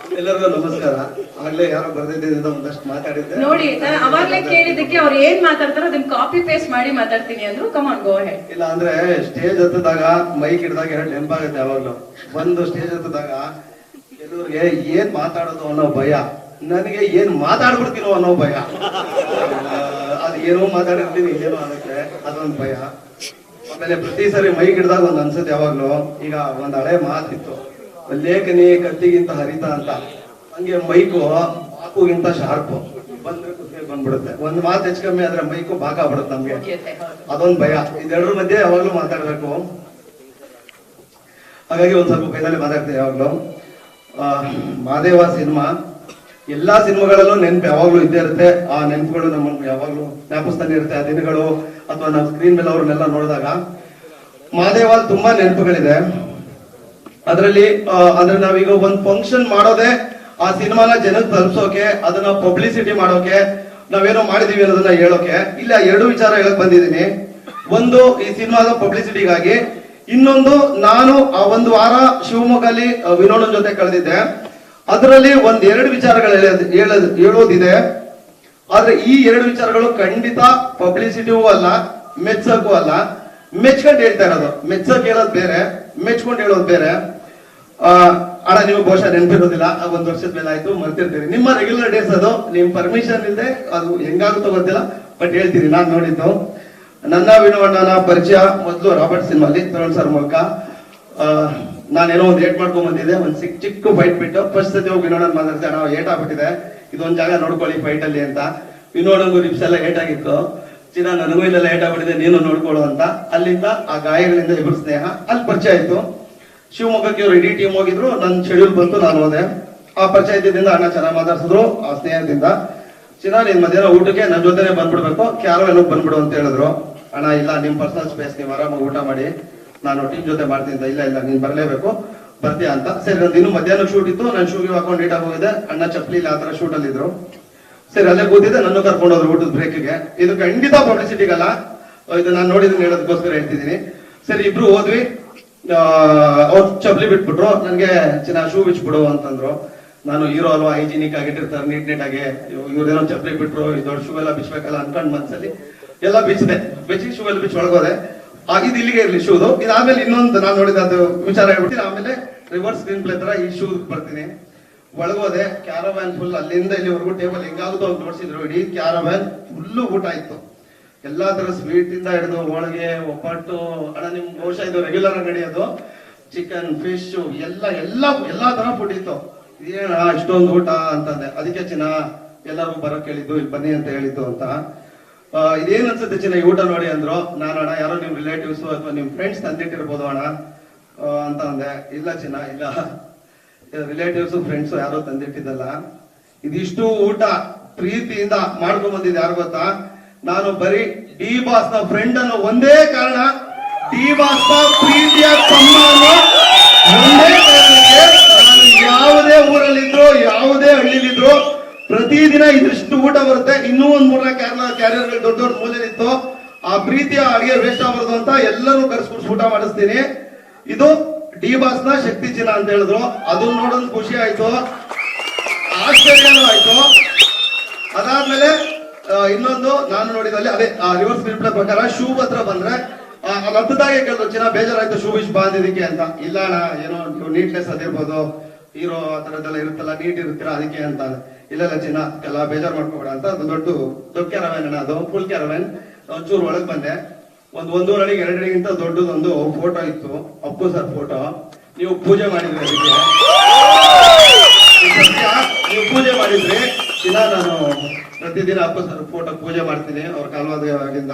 ಎಲ್ಲರಿಗೂ ನಮಸ್ಕಾರ. ಆಗ್ಲೇ ಯಾರೋ ಬರ್ದಿದ್ದರಿಂದ ಒಂದಷ್ಟು ಮಾತಾಡಿದ್ದೆ ನೋಡಿ. ನಾನು ಅವಾಗ್ಲೇ ಕೇಳಿದ್ದಕ್ಕೆ ಅವ್ರು ಏನ್ ಮಾತಾಡ್ತಾರೋ ಅದನ್ನ ಕಾಪಿ ಪೇಸ್ಟ್ ಮಾಡಿ ಮಾತಾಡ್ತೀನಿ ಅಂದ್ರು. ಕಮಾನ್ ಗೋ ಹೆಡ್. ಇಲ್ಲ ಅಂದ್ರೆ ಸ್ಟೇಜ್ ಹತ್ತದಾಗ ಮೈಕ್ ಹಿಡ್ದಾಗ ಎರಡು ನೆನಪಾಗುತ್ತೆ. ಯಾವಾಗ್ಲೂ ಒಂದು ಸ್ಟೇಜ್ ಹತ್ತದಾಗ ಕೆಲವ್ರಿಗೆ ಏನ್ ಮಾತಾಡೋದು ಅನ್ನೋ ಭಯ, ನನಗೆ ಏನ್ ಮಾತಾಡ್ಬಿಡ್ತೀನೋ ಅನ್ನೋ ಭಯ. ಅದು ಏನೋ ಮಾತಾಡಿರ್ತೀನಿ, ಏನೋ ಆಗುತ್ತೆ, ಅದೊಂದು ಭಯ. ಆಮೇಲೆ ಪ್ರತಿ ಸರಿ ಮೈಕ್ ಹಿಡ್ದಾಗ ಒಂದ್ ಅನ್ಸುತ್ತೆ ಯಾವಾಗ್ಲೂ. ಈಗ ಒಂದ್ ಹಳೆ ಮಾತಿತ್ತು, ಲೇಖನಿ ಕತ್ತಿಗಿಂತ ಹರಿತ ಅಂತ. ಹಂಗೆ ಮೈಕು ಬಾಕುಗಿಂತ ಶಾರ್ಪ್ ಬಂದ್ರೆ ಕುತ್ತಿಗೆ ಬಂದ್ಬಿಡುತ್ತೆ. ಒಂದ್ ಮಾತು ಹೆಚ್ಚು ಕಮ್ಮಿ ಆದ್ರೆ ಮೈಕು ಬಾಕಾಗ್ಬಿಡುತ್ತೆ ನಮ್ಗೆ. ಅದೊಂದ್ ಭಯ. ಇದೆರಡರ ಮಧ್ಯೆ ಯಾವಾಗ್ಲೂ ಮಾತಾಡ್ಬೇಕು. ಹಾಗಾಗಿ ಒಂದ್ ಸ್ವಲ್ಪ ಭಯದಲ್ಲಿ ಮಾತಾಡ್ತೀವಿ ಯಾವಾಗ್ಲೂ. ಮಾದೇವ ಸಿನಿಮಾ, ಎಲ್ಲಾ ಸಿನಿಮಾಗಳಲ್ಲೂ ನೆನ್ಪು ಯಾವಾಗ್ಲೂ ಇದ್ದೇ ಇರುತ್ತೆ. ಆ ನೆನ್ಪುಗಳು ನಮ್ಮ ಯಾವಾಗ್ಲೂ ಜ್ಞಾಪಿಸ್ತಾನೆ ಇರುತ್ತೆ. ಆ ದಿನಗಳು ಅಥವಾ ನಾವು ಸ್ಕ್ರೀನ್ ಮೇಲೆ ಅವ್ರನ್ನೆಲ್ಲ ನೋಡಿದಾಗ ಮಾದೇವ ತುಂಬಾ ನೆನಪುಗಳಿದೆ. ಅದರಲ್ಲಿ ಅಂದ್ರೆ ನಾವೀಗ ಒಂದ್ ಫಂಕ್ಷನ್ ಮಾಡೋದೇ ಆ ಸಿನಿಮಾನ ಜನಕ್ಕೆ ತಲುಪಿಸೋಕೆ, ಅದನ್ನ ಪಬ್ಲಿಸಿಟಿ ಮಾಡೋಕೆ, ನಾವೇನೋ ಮಾಡಿದೀವಿ ಅನ್ನೋದನ್ನ ಹೇಳೋಕೆ. ಇಲ್ಲ, ಎರಡು ವಿಚಾರ ಹೇಳಕ್ ಬಂದಿದ್ದೀನಿ. ಒಂದು ಈ ಸಿನಿಮಾದ ಪಬ್ಲಿಸಿಟಿಗಾಗಿ, ಇನ್ನೊಂದು ನಾನು ಆ ಒಂದು ವಾರ ಶಿವಮೊಗ್ಗಲ್ಲಿ ವಿನೋದನ್ ಜೊತೆ ಕಳೆದಿದ್ದೆ. ಅದರಲ್ಲಿ ಒಂದ್ ಎರಡು ವಿಚಾರಗಳು ಹೇಳೋದಿದೆ. ಆದ್ರೆ ಈ ಎರಡು ವಿಚಾರಗಳು ಖಂಡಿತ ಪಬ್ಲಿಸಿಟಿಗೂ ಅಲ್ಲ, ಮೆಚ್ಚಕ್ಕೂ ಅಲ್ಲ. ಮೆಚ್ಕೊಂಡು ಹೇಳ್ತಾ ಇರೋದು, ಮೆಚ್ಚಕ್ ಹೇಳೋದು ಬೇರೆ, ಮೆಚ್ಕೊಂಡು ಹೇಳೋದು ಬೇರೆ. ಅಣ್ಣ ನಿಮ್ಗೆ ಬಹುಶಃ ನೆನಪಿರೋದಿಲ್ಲ, ಒಂದ್ ವರ್ಷದ ಮೇಲೆ ಆಯ್ತು, ಮರ್ತಿರ್ತೀರಿ. ನಿಮ್ಮ ರೆಗ್ಯುಲರ್ ಡೇಸ್ ಅದು, ನಿಮ್ ಪರ್ಮಿಷನ್ ಇಲ್ಲದೆ ಅದು ಹೆಂಗಾಗುತ್ತೋ ಗೊತ್ತಿಲ್ಲ, ಬಟ್ ಹೇಳ್ತೀನಿ. ನಾನ್ ನೋಡಿದ್ದು ನನ್ನ ವಿನೋದನ ಪರಿಚಯ ಮೊದಲು ರಾಬರ್ಟ್ ಸಿನಿಮಾಲಿ ತರುಣ್ ಸರ್ ಮೂಲಕ. ನಾನೇನೋ ಒಂದು ಏಟ್ ಮಾಡ್ಕೊಂಡ್ ಬಂದಿದ್ದೆ, ಒಂದ್ ಚಿಕ್ಕ ಫೈಟ್ ಬಿಟ್ಟು ಫಸ್ಟ್ ಸತಿ ಹೋಗಿ ವಿನೋದನ್ ಮಾತಾಡ್ತಾರೆ, ನಾವು ಏಟ್ ಆಗ್ಬಿಟ್ಟಿದೆ, ಇದೊಂದ್ ಜಾಗ ನೋಡ್ಕೊಳ್ಳಿ ಫೈಟ್ ಅಲ್ಲಿ ಅಂತ. ವಿನೋದನ್ಗೂ ರಿಪ್ಸ್ ಎಲ್ಲ ಏಟ್ ಆಗಿತ್ತು. ಚಿನ್ನ ನನಗೂ ಇಲ್ಲೆಲ್ಲ ಏಟ್ ಆಗ್ಬಿಟ್ಟಿದೆ, ನೀನು ನೋಡ್ಕೊಳ್ಳು ಅಂತ. ಅಲ್ಲಿಂದ ಆ ಗಾಯಗಳಿಂದ ಇಬ್ರು ಸ್ನೇಹ ಅಲ್ಲಿ ಪರಿಚಯ ಆಯ್ತು. ಶಿವಮೊಗ್ಗಕ್ಕೆ ಇವ್ರು ಇಡೀ ಟೀಮ್ ಹೋಗಿದ್ರು, ನನ್ನ ಶೆಡ್ಯೂಲ್ ಬಂತು, ನಾನು ಹೋದೆ. ಆ ಪರಿಚಯದಿಂದ ಅಣ್ಣ ಚೆನ್ನಾಗಿ ಮಾತಾಡ್ಸಿದ್ರು. ಆ ಸ್ನೇಹದಿಂದ ಚಿನ್ನ ನೀನ್ ಮಧ್ಯಾಹ್ನ ಊಟಕ್ಕೆ ನನ್ನ ಜೊತೆನೆ ಬಂದ್ಬಿಡ್ಬೇಕು, ಕ್ಯಾರವೇನ್ ಬಂದ್ಬಿಡು ಅಂತ ಹೇಳಿದ್ರು. ಅಣ್ಣ ಇಲ್ಲ, ನಿಮ್ ಪರ್ಸನಲ್ ಸ್ಪೇಸ್, ನೀವು ಆರಾಮಾಗಿ ಊಟ ಮಾಡಿ, ನಾನು ಟೀಮ್ ಜೊತೆ ಮಾಡ್ತೀನಿ ಅಂತ. ಇಲ್ಲ ಇಲ್ಲ, ನೀನ್ ಬರ್ಲೇಬೇಕು, ಬರ್ತೀಯಾ ಅಂತ. ಸರಿ, ನಂದು ಇನ್ನು ಮಧ್ಯಾಹ್ನ ಶೂಟ್ ಇತ್ತು, ನಾನು ಶೂಗೆ ಹಾಕೊಂಡು ನೀಟಾಗಿ ಹೋಗಿದ್ದೆ. ಅಣ್ಣ ಚಪ್ಪಲಿ ಇಲ್ಲ, ಆ ತರ ಶೂಟ್ ಅಲ್ಲಿ ಇದ್ರು. ಸರಿ, ಅಲ್ಲೇ ಕೂತಿದ್ದೆ, ನನ್ನ ಕರ್ಕೊಂಡು ಹೋದ್ರು ಊಟದ ಬ್ರೇಕ್ಗೆ. ಇದು ಖಂಡಿತ ಪಬ್ಲಿಸಿಟಿಗಲ್ಲ, ಇದು ನಾನು ನೋಡಿದ್ರೆ ಹೇಳೋದಕ್ಕೋಸ್ಕರ ಹೇಳ್ತಿದ್ದೀನಿ. ಸರಿ, ಇಬ್ರು ಹೋದ್ವಿ. ಅವ್ರು ಚಪ್ಪಲಿ ಬಿಟ್ಬಿಟ್ರು, ನನ್ಗೆ ಚಿನ್ನ ಶೂ ಬಿಚ್ಬಿಡು ಅಂತಂದ್ರು. ನಾನು ಹೀರೋ ಅಲ್ವಾ, ಹೈಜಿನಿಕ್ ಆಗಿಟ್ಟಿರ್ತಾರೆ, ನೀಟ್ ಆಗಿ. ಇವ್ರೇನೋ ಚಪ್ಪಲಿ ಬಿಟ್ರು, ಈ ದೊಡ್ಡ ಶೂ ಎಲ್ಲ ಬಿಚ್ಬೇಕಲ್ಲ ಅನ್ಕೊಂಡ್ ಮನ್ಸಲ್ಲಿ ಎಲ್ಲ ಬಿಚ್ಚಿದೆ. ಬೆಚ್ಚಿ ಶೂ ಎಲ್ಲ ಬಿಚ್ಚಿ ಒಳಗೋದೆ. ಆಗಿದ್ದು ಇಲ್ಲಿಗೆ ಇರ್ಲಿ ಶೂದು. ಇದಾದ್ಮೇಲೆ ಇನ್ನೊಂದು ನಾನು ನೋಡಿದ ಅದು ವಿಚಾರ ಹೇಳ್ಬಿಡ್ತೀನಿ. ಆಮೇಲೆ ರಿವರ್ಸ್ ಸ್ಕ್ರೀನ್ ಪ್ಲೇ ತರ ಈ ಶೂ ಬರ್ತೀನಿ. ಒಳಗೋದೆ, ಕ್ಯಾರವ್ಯಾನ್ ಫುಲ್ ಅಲ್ಲಿಂದ ಇಲ್ಲಿವರೆಗೂ ಟೇಬಲ್ ಹೆಂಗಾಗುತ್ತೋ ಅಂತ ನೋಡ್ಸಿದ್ರು. ಇಡೀ ಕ್ಯಾರವ್ಯಾನ್ ಫುಲ್ಲು ಊಟ ಇತ್ತು. ಎಲ್ಲಾ ತರ ಸ್ವೀಟ್ ಇಂದ ಹಿಡಿದು ಹೋಳಿಗೆ, ಒಬ್ಬಟ್ಟು. ಅಣ್ಣ ನಿಮ್ ಬಹುಶಃ ಇದು ರೆಗ್ಯುಲರ್ ಅಂಗಡಿ, ಅದು ಚಿಕನ್, ಫಿಶ್ ಎಲ್ಲಾ ತರ ಫುಡ್ ಇತ್ತು. ಇದೇನ ಇಷ್ಟೊಂದು ಊಟ ಅಂತಂದೆ. ಅದಕ್ಕೆ ಚಿನ್ನ ಎಲ್ಲರೂ ಬರೋಕ್ ಹೇಳಿದ್ದು, ಇಲ್ಲಿ ಬನ್ನಿ ಅಂತ ಹೇಳಿದ್ದು ಅಂತ. ಇದೇನ್ ಅನ್ಸುತ್ತೆ ಚಿನ್ನ ಈ ಊಟ ನೋಡಿ ಅಂದ್ರು. ನಾನು ಅಣ್ಣ ಯಾರೋ ನಿಮ್ ರಿಲೇಟಿವ್ಸ್ ಅಥವಾ ನಿಮ್ ಫ್ರೆಂಡ್ಸ್ ತಂದಿಟ್ಟಿರ್ಬೋದು ಅಣ್ಣ ಅಂತ ಅಂದೆ. ಇಲ್ಲ ಚಿನ್ನ, ಇಲ್ಲ, ರಿಲೇಟಿವ್ಸ್ ಫ್ರೆಂಡ್ಸ್ ಯಾರೋ ತಂದಿಟ್ಟಿದ್ದಲ್ಲ. ಇದಿಷ್ಟು ಊಟ ಪ್ರೀತಿಯಿಂದ ಮಾಡ್ಕೊಂಡ್ ಬಂದಿದ್ದು ಯಾರು ಗೊತ್ತಾ? ನಾನು ಬರೀ ಡಿ ಬಾಸ್ ನ ಫ್ರೆಂಡ್ ಅನ್ನೋ ಒಂದೇ ಕಾರಣ, ಡಿ ಬಾಸ್ ನ ಪ್ರೀತಿಯ ತಮ್ಮ ಅನ್ನೋ ಒಂದೇ ಕಾರಣಕ್ಕೆ ನಾನು ಯಾವುದೇ ಊರಲ್ಲಿದ್ರು, ಯಾವುದೇ ಹಳ್ಳಿಲಿದ್ರು ಪ್ರತಿದಿನ ಇದಿಷ್ಟು ಊಟ ಬರುತ್ತೆ. ಇನ್ನೂ ಒಂದ್ 3-4 ಕ್ಯಾರಿಯರ್ಗಳು ದೊಡ್ಡ ದೊಡ್ಡ ಮೂಲೆಯಲ್ಲಿತ್ತು. ಆ ಪ್ರೀತಿಯ ಅಡಿಗೆ ವೇಸ್ಟ್ ಆಗ್ಬಾರ್ದು ಅಂತ ಎಲ್ಲರೂ ಕರ್ಸ್ಬಿಟ್ಟು ಊಟ ಮಾಡಿಸ್ತೀನಿ. ಇದು ಡಿ ಬಾಸ್ ನ ಶಕ್ತಿ ಚಿನ್ನ ಅಂತ ಹೇಳಿದ್ರು. ಅದನ್ನ ನೋಡೋದು ಖುಷಿ ಆಯ್ತು, ಆಶ್ಚರ್ಯನೂ ಆಯ್ತು. ಅದಾದ್ಮೇಲೆ ಇನ್ನೊಂದು ನಾನು ನೋಡಿದಲ್ಲಿ ಅದೇ ರಿವರ್ಸ್ ಸ್ಕ್ರೀನ್ ಪ್ಲೇ ಪ್ರಕಾರ ಶೂ ಹತ್ರ ಬಂದ್ರೆ ಹತ್ತದಾಗೆ ಕೇಳಿದ್ರು, ಚಿನ್ನ ಬೇಜಾರಾಯ್ತು ಶೂ ಬಿಚ್ ಬಾಂದಿದ್ದಕ್ಕೆ ಅಂತ. ಇಲ್ಲ ಅಣ್ಣ, ಏನೋ ನೀವು ನೀಟ್ನೆಸ್ ಅದಿರ್ಬೋದು, ಹೀರೋ ಆ ತರದ್ದೆಲ್ಲ ಇರುತ್ತಲ್ಲ, ನೀಟ್ ಇರ್ತೀರಾ ಅದಕ್ಕೆ ಅಂತ. ಇಲ್ಲ ಚಿನ್ನ ಎಲ್ಲ ಬೇಜಾರ್ ಮಾಡ್ಕೋಬೇಡ ಅಂತ. ಅದು ದೊಡ್ಡ ಕ್ಯಾರವ್ಯಾನ್ ಅಣ್ಣ, ಅದು ಫುಲ್ ಕ್ಯಾರವ್ಯಾನ್. ಒಂಚೂರು ಒಳಗ್ ಬಂದೆ. 1.5 ಅಡಿ 2 ಅಡಿಗಿಂತ ದೊಡ್ಡದೊಂದು ಫೋಟೋ ಇತ್ತು, ಅಪ್ಪು ಸರ್ ಫೋಟೋ. ನೀವು ಪೂಜೆ ಮಾಡಿದ್ರಿ ಅದಕ್ಕೆ, ನೀವು ಪೂಜೆ ಮಾಡಿದ್ರಿ ಚಿನ್ನ. ನಾನು ಪ್ರತಿದಿನ ಅಪ್ಪು ಸರ್ ಫೋಟೋ ಪೂಜೆ ಮಾಡ್ತೀನಿ. ಅವ್ರ ಕಾಲವಾದಾಗಿಂದ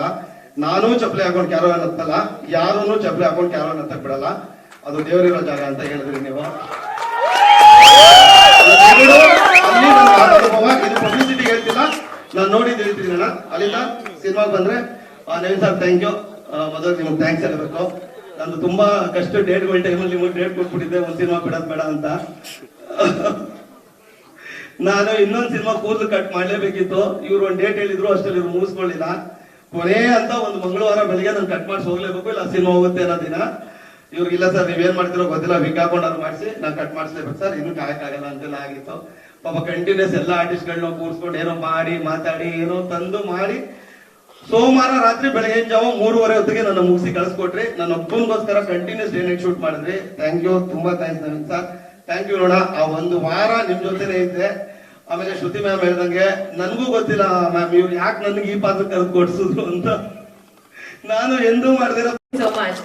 ನಾನು ಚಪ್ಪಲಿ ಹಾಕೊಂಡು ಕ್ಯಾರವ್ಯಾನ್ ಹತ್ತಲ್ಲ, ಯಾರೂ ಚಪ್ಪಲಿ ಹಾಕೊಂಡು ಕ್ಯಾರವ್ಯಾನ್ ಹತ್ತಕ್ ಬಿಡಲ್ಲ. ಅದು ದೇವರಿರೋ ಜಾಗ ಅಂತ ಹೇಳಿದ್ರಿ ನೀವು. ಇದು ಪಬ್ಲಿಸಿಟಿ ಹೇಳ್ತಿಲ್ಲ, ನಾನು ನೋಡಿದ್ದು ಹೇಳ್ತೀನಿ ಅಣ್ಣ. ಅಲ್ಲಿಂದ ಸಿನಿಮಾಗೆ ಬಂದ್ರೆ ನವೀನ್ ಸರ್ ಥ್ಯಾಂಕ್ ಯು. ಮೊದಲು ನಿಮ್ಗೆ ಥ್ಯಾಂಕ್ಸ್ ಹೇಳಬೇಕು. ನಂದು ತುಂಬಾ ಕಷ್ಟ ಡೇಟ್ಗಳ ಟೈಮಲ್ಲಿ ನಿಮಗೆ ಡೇಟ್ ಕೊಟ್ಬಿಟ್ಟಿದ್ದೆ, ಒಂದ್ ಸಿನಿಮಾ ಬಿಡೋದ್ ಬೇಡ ಅಂತ. ನಾನು ಇನ್ನೊಂದ್ ಸಿನಿಮಾ ಕೂದಲು ಕಟ್ ಮಾಡ್ಲೇಬೇಕಿತ್ತು. ಇವ್ರು ಒಂದ್ ಡೇಟ್ ಹೇಳಿದ್ರು, ಅಷ್ಟರಲ್ಲಿ ಇವ್ರು ಮುಗಿಸ್ಕೊಳ್ಳಿಲ್ಲ. ಕೊನೆ ಅಂತ ಒಂದು ಮಂಗಳವಾರ ಬೆಳಿಗ್ಗೆ ನಾನು ಕಟ್ ಮಾಡಿಸಿ ಹೋಗ್ಲೇಬೇಕು, ಇಲ್ಲ ಸಿನಿಮಾ ಹೋಗುತ್ತೆ ಅನ್ನೋ ದಿನ. ಇವ್ರಿಗಿಲ್ಲ ಸರ್ ನೀವೇನ್ ಮಾಡ್ತಿರೋ ಗೊತ್ತಿಲ್ಲ ವಿಗ್ ಹಾಕೊಂಡವ್ರು ಮಾಡಿಸಿ ನಾನು ಕಟ್ ಮಾಡಿಸ್ಲೇಬೇಕು ಸರ್ ಇನ್ನು ಕಾಯಕ್ಕಾಗಲ್ಲ ಅಂತೆಲ್ಲ ಆಗಿತ್ತು. ಪಾಪ ಕಂಟಿನ್ಯೂಸ್ ಎಲ್ಲ ಆರ್ಟಿಸ್ಟ್ಗಳನ್ನ ಕೂರ್ಸ್ಕೊಂಡು ಏನೋ ಮಾಡಿ ಮಾತಾಡಿ ಏನೋ ತಂದು ಮಾಡಿ ಸೋಮವಾರ ರಾತ್ರಿ ಬೆಳಗ್ಗೆ ಜಾವ 3:30 ಹೊತ್ತಿಗೆ ನನ್ನ ಮುಗಿಸಿ ಕಳಿಸ್ಕೊಟ್ರಿ. ನನ್ನ ಒಬ್ಬನಿಗೋಸ್ಕರ ಕಂಟಿನ್ಯೂಸ್ ಡೇ ನೈಟ್ ಶೂಟ್ ಮಾಡಿದ್ರಿ. ಥ್ಯಾಂಕ್ ಯು, ತುಂಬಾ thanks Naveen sir, thank you. ನೋಡ ಆ ಒಂದು ವಾರ ನಿಮ್ ಜೊತೆನೇ ಇದ್ದೆ. ಆಮೇಲೆ ಶ್ರುತಿ ಮ್ಯಾಮ್ ಹೇಳ್ದಂಗೆ ನನ್ಗೂ ಗೊತ್ತಿಲ್ಲ ಮ್ಯಾಮ್ ಇವ್ರು ಯಾಕೆ ನನ್ಗೆ ಈ ಪಾತ್ರ ಕರೆದು ಕೊಡ್ಸಿದ್ರು ಅಂತ. ನಾನು ಎಂದೂ ಮಾಡಿದಿರ so much.